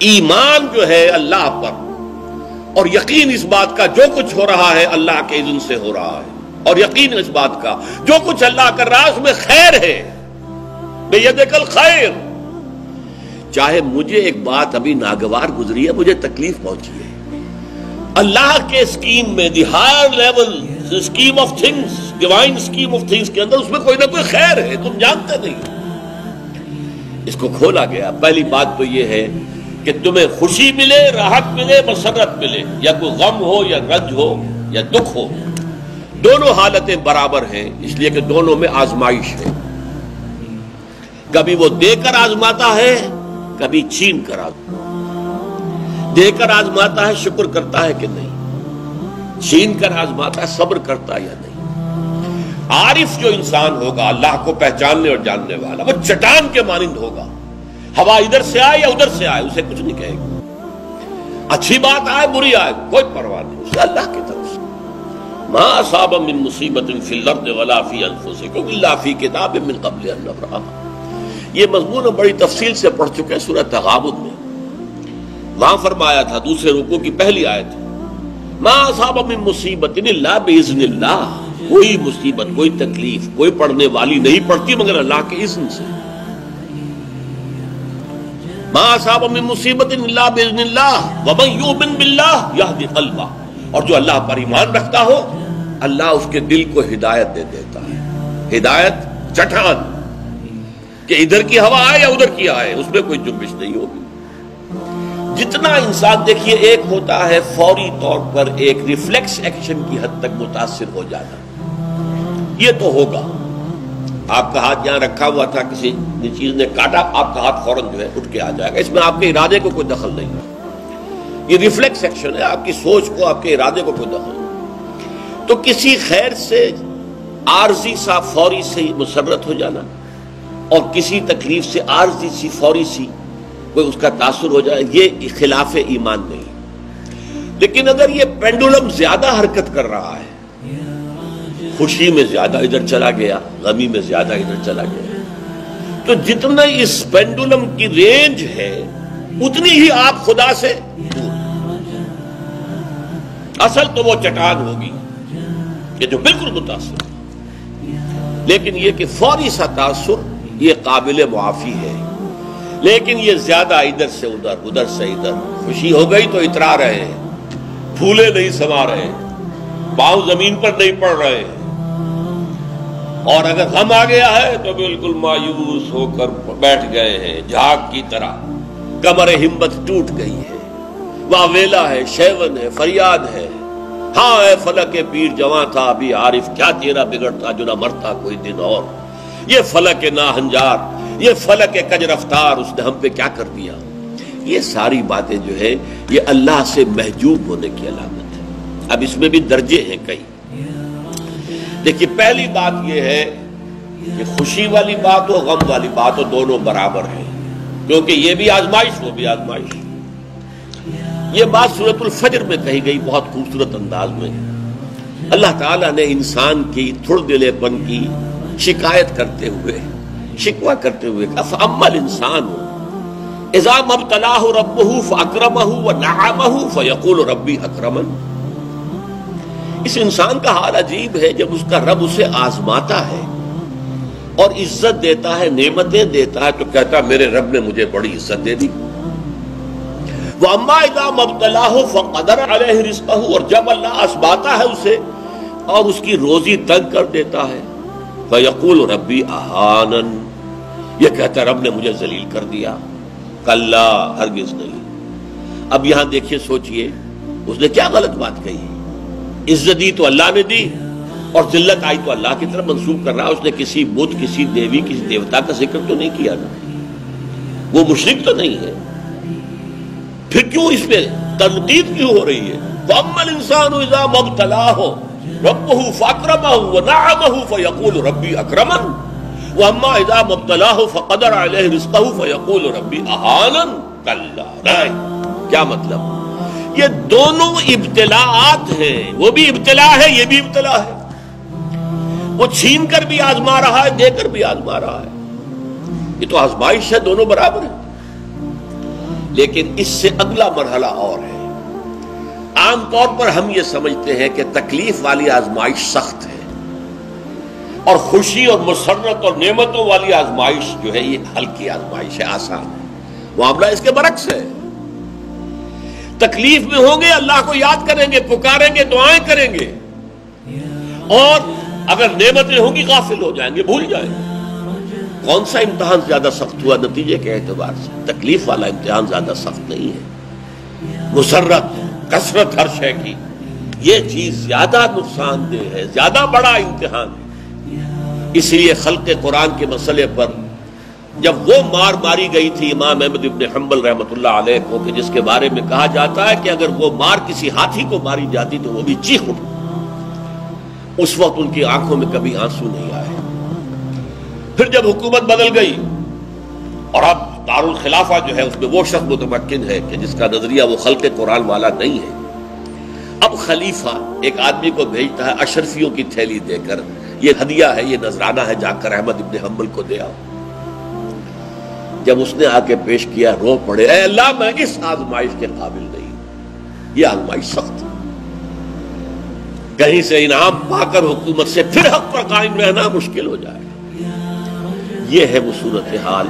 ایمان جو ہے اللہ پر اور یقین اس بات کا جو کچھ ہو رہا ہے اللہ کے اذن سے ہو رہا ہے، اور یقین اس بات کا جو کچھ اللہ کر رہا ہے اس میں خیر ہے، بیدک الخیر۔ چاہے مجھے ایک بات ابھی ناگوار گزری ہے، مجھے تکلیف پہنچی ہے، اللہ کے اسکیم میں the higher level scheme of things, divine scheme of things کے اندر اس میں کوئی نہ کوئی خیر ہے، تم جانتے نہیں۔ اس کو کھولا گیا۔ پہلی بات تو یہ ہے کہ تمہیں خوشی ملے، راحت ملے، مسرت ملے، یا کوئی غم ہو یا رنج ہو یا دکھ ہو، دونوں حالتیں برابر ہیں، اس لیے کہ دونوں میں آزمائش ہے۔ کبھی وہ دے کر آزماتا ہے، کبھی چھین کر آزماتا ہے۔ دے کر آزماتا ہے، شکر کرتا ہے کہ نہیں، چھین کر آزماتا ہے، صبر کرتا ہے یا نہیں۔ عارف جو انسان ہوگا، اللہ کو پہچاننے اور جاننے والا، وہ چٹان کے مانند ہوگا، ہوا ادھر سے آئے یا ادھر سے آئے اسے کچھ نہیں کہے گا، اچھی بات آئے بری آئے کوئی پرواہ نہیں، اسے اللہ کی طرف سے۔ ما اصاب من مصیبت فی الارض ولا فی انفسکم الا فی کتاب من قبل ان نبرأها۔ یہ مضمون ہم بڑی تفصیل سے پڑھ چکے ہیں سورۃ تغابن میں۔ وہاں فرمایا تھا دوسرے رکوع کی پہلی آیت، ما اصاب من مصیبت الا باذن اللہ، کوئی مصیبت، کوئی تکلیف، کوئی پڑھنے والی نہیں پڑتی مگر اللہ کے اذن سے۔ ما اصاب من مصیبت الا باذن اللہ ومن یؤمن باللہ یہدی قلبہ، اور جو اللہ پر ایمان رکھتا ہو اللہ اس کے دل کو ہدایت دے دیتا ہے۔ ہدایت چٹان کہ ادھر کی ہوا آئے یا ادھر کی آئے اس میں کوئی جنبش نہیں ہوگی۔ جتنا انسان دیکھیے ایک ہوتا ہے فوری طور پر ایک ریفلیکس ایکشن کی حد تک متاثر ہو جانا، یہ تو ہوگا۔ آپ کا ہاتھ یہاں رکھا ہوا تھا، کسی چیز نے کاٹا، آپ کا ہاتھ فوراً جو ہے اٹھ کے آ جائے گا، اس میں آپ کے ارادے کو کوئی دخل نہیں ہے، یہ ریفلیکس ایکشن ہے، آپ کی سوچ کو، آپ کے ارادے کو کوئی دخل نہیں۔ تو کسی خیر سے عارضی سا فوری سے مسرت ہو جانا اور کسی تکلیف سے عارضی سی فوری سی کوئی اس کا تاثر ہو جائے، یہ خلاف ایمان نہیں۔ لیکن اگر یہ پینڈولم زیادہ حرکت کر رہا ہے، خوشی میں زیادہ ادھر چلا گیا، غمی میں زیادہ ادھر چلا گیا، تو جتنا اس پینڈولم کی رینج ہے اتنی ہی آپ خدا سے دور۔ اصل تو وہ چٹان ہوگی کہ جو بالکل متاثر، لیکن یہ کہ فوری سا تاثر یہ قابل معافی ہے، لیکن یہ زیادہ ادھر سے ادھر، ادھر سے ادھر، خوشی ہو گئی تو اترا رہے ہیں، پھولے نہیں سما رہے، پاؤں زمین پر نہیں پڑ رہے، اور اگر غم آ گیا ہے تو بالکل مایوس ہو کر بیٹھ گئے ہیں جھاگ کی طرح، کمر ہمت ٹوٹ گئی ہے، واویلا ہے، شیون ہے، فریاد ہے، ہاں اے فلک پیر جواں تھا ابھی عارف، کیا تیرا بگڑتا جو نہ مرتا کوئی دن اور، یہ فلک ناہنجار، یہ فلک کج رفتار، اس نے ہم پہ کیا کر دیا۔ یہ ساری باتیں جو ہے یہ اللہ سے محجوب ہونے کی علامت ہے۔ اب اس میں بھی درجے ہیں کئی۔ دیکھیے پہلی بات یہ ہے کہ خوشی والی بات ہو، غم والی بات ہو، دونوں برابر ہیں، کیونکہ یہ بھی آزمائش وہ بھی آزمائش۔ یہ بات سورۃ الفجر میں کہی گئی بہت خوبصورت انداز میں۔ اللہ تعالیٰ نے انسان کی تھڑ دلے پن کی شکایت کرتے ہوئے، شکوہ کرتے ہوئے کہا فَأَمَّا الْإِنسَانُ إِذَا مَا ابْتَلَاهُ رَبُّهُ فَأَكْرَمَهُ وَنَعَمَهُ فَيَقُولُ رَبِّي أَكْرَمَنِ۔ اس انسان کا حال عجیب ہے، جب اس کا رب اسے آزماتا ہے اور عزت دیتا ہے، نعمتیں دیتا ہے، تو کہتا ہے میرے رب نے مجھے بڑی عزت دے دی۔ وَأَمَّا إِذَا مَا ابْتَلَاهُ فَقَدَرَ عَلَيْهِ رِزْقَهُ، اور جب اللہ آزماتا ہے اسے اور اس کی روزی تنگ کر دیتا ہے، فَيَقُولُ رَبِّي أَهَانَنِ، یہ کہتا ہے رب نے مجھے ذلیل کر دیا۔ کلا، ہرگز نہیں۔ اب یہاں دیکھیے، سوچئے اس نے کیا غلط بات کہی۔ عزت دی تو اللہ نے دی اور ذلت آئی تو اللہ کی طرف منسوب کر رہا۔ اس نے کسی بت، کسی دیوی، کسی دیوتا کا ذکر تو نہیں کیا نا، وہ مشرک تو نہیں ہے، پھر کیوں اس پہ تنقید کیوں ہو رہی ہے؟ فَأَمَّا الْإِنسَانُ إِذَا مَا ابْتَلَاهُ رَبُّهُ فَأَكْرَمَهُ وَنَعَمَهُ فَيَقُولُ رَبِّي أَكْرَمَنِ وَأَمَّا إِذَا مَا ابْتَلَاهُ فَقَدَرَ عَلَيْهِ رِزْقَهُ فَيَقُولُ رَبِّي أَهَانَنِ۔ کلا نہیں، کیا مطلب؟ یہ دونوں ابتلاءات ہیں، وہ بھی ابتلا ہے، یہ بھی ابتلا ہے، وہ چھین کر بھی آزما رہا ہے، دے کر بھی آزما رہا ہے، یہ تو آزمائش ہے، دونوں برابر ہیں۔ لیکن اس سے اگلا مرحلہ اور ہے۔ عام طور پر ہم یہ سمجھتے ہیں کہ تکلیف والی آزمائش سخت ہے اور خوشی اور مسرت اور نعمتوں والی آزمائش جو ہے یہ ہلکی آزمائش ہے، آسان ہے۔ معاملہ اس کے برعکس ہے۔ تکلیف میں ہوں گے اللہ کو یاد کریں گے، پکاریں گے، دعائیں کریں گے، اور اگر نعمتیں ہوں گی غافل ہو جائیں گے، بھول جائیں گے۔ کون سا امتحان زیادہ سخت ہوا نتیجے کے اعتبار سے؟ تکلیف والا امتحان زیادہ سخت نہیں ہے۔ مسرت، کثرت ہر شے کی، یہ چیز زیادہ نقصان دہ ہے، زیادہ بڑا امتحان ہے۔ اسی لیے خلق قرآن کے مسئلے پر جب وہ مار ماری گئی تھی امام احمد ابن حنبل رحمۃ اللہ علیہ کو، کہ جس کے بارے میں کہا جاتا ہے کہ اگر وہ مار کسی ہاتھی کو ماری جاتی تو وہ بھی چیخ اٹھتی، اس وقت ان کی آنکھوں میں کبھی آنسو نہیں آئے۔ پھر جب حکومت بدل گئی اور اب دارالخلافہ جو ہے اس میں وہ شخص متمکن ہے کہ جس کا نظریہ وہ خلق قرآن والا نہیں ہے، اب خلیفہ ایک آدمی کو بھیجتا ہے اشرفیوں کی تھیلی دے کر، یہ ہدیہ ہے، یہ نذرانہ ہے، جا کر احمد ابن حنبل کو دے آؤ۔ جب اس نے آ کے پیش کیا، رو پڑے، اے اللہ میں اس آزمائش کے قابل نہیں، یہ آزمائش سخت ہے۔ کہیں سے انعام پا کر حکومت سے پھر حق پر قائم رہنا مشکل ہو جائے۔ یہ ہے وہ صورتحال۔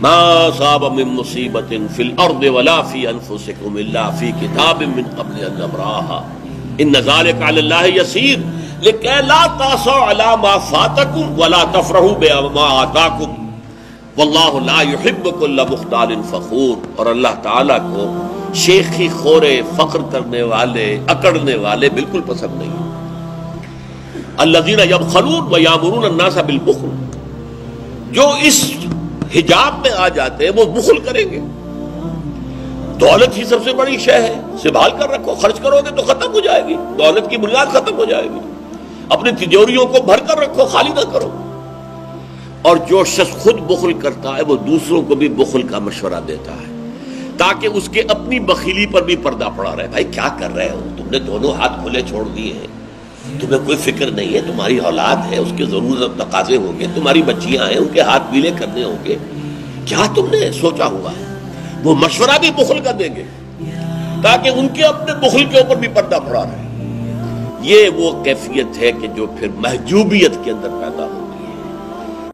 ما اصاب من مصیبت فی الارض ولا فی انفسکم الا فی کتاب من قبل ان نبرأها ان ذلک علی اللہ یسیر لکی لا تأسوا علی ما فاتکم ولا تفرحوا بما آتاکم واللہ لا يحب كل مختال فخور۔ اور اللہ تعالیٰ کو شیخی خورے، فخر کرنے والے، اکڑنے والے بالکل پسند نہیں۔ الذین یبخلون ویامرون الناس بالبخل، جو اس حجاب میں آ جاتے ہیں وہ بخل کریں گے۔ دولت ہی سب سے بڑی شے ہے، سنبھال کر رکھو، خرچ کرو گے تو ختم ہو جائے گی، دولت کی بنیاد ختم ہو جائے گی۔ اپنی تجوریوں کو بھر کر رکھو، خالی نہ کرو۔ اور جو شخص خود بخل کرتا ہے وہ دوسروں کو بھی بخل کا مشورہ دیتا ہے تاکہ اس کے اپنی بخیلی پر بھی پردہ پڑا رہے۔ بھائی کیا کر رہے ہو تم نے؟ دونوں ہاتھ کھلے چھوڑ دیے ہیں، تمہیں کوئی فکر نہیں ہے، تمہاری اولاد ہے، اس کے ضرورت تقاضے ہوں گے، تمہاری بچیاں ہیں، ان کے ہاتھ گیلے کرنے ہوں گے، کیا تم نے سوچا ہوا ہے؟ وہ مشورہ بھی بخل کا دیں گے تاکہ ان کے اپنے بخل کے اوپر بھی پردہ پڑا رہے۔ یہ وہ کیفیت ہے کہ جو پھر محجوبیت کے اندر پیدا ہو۔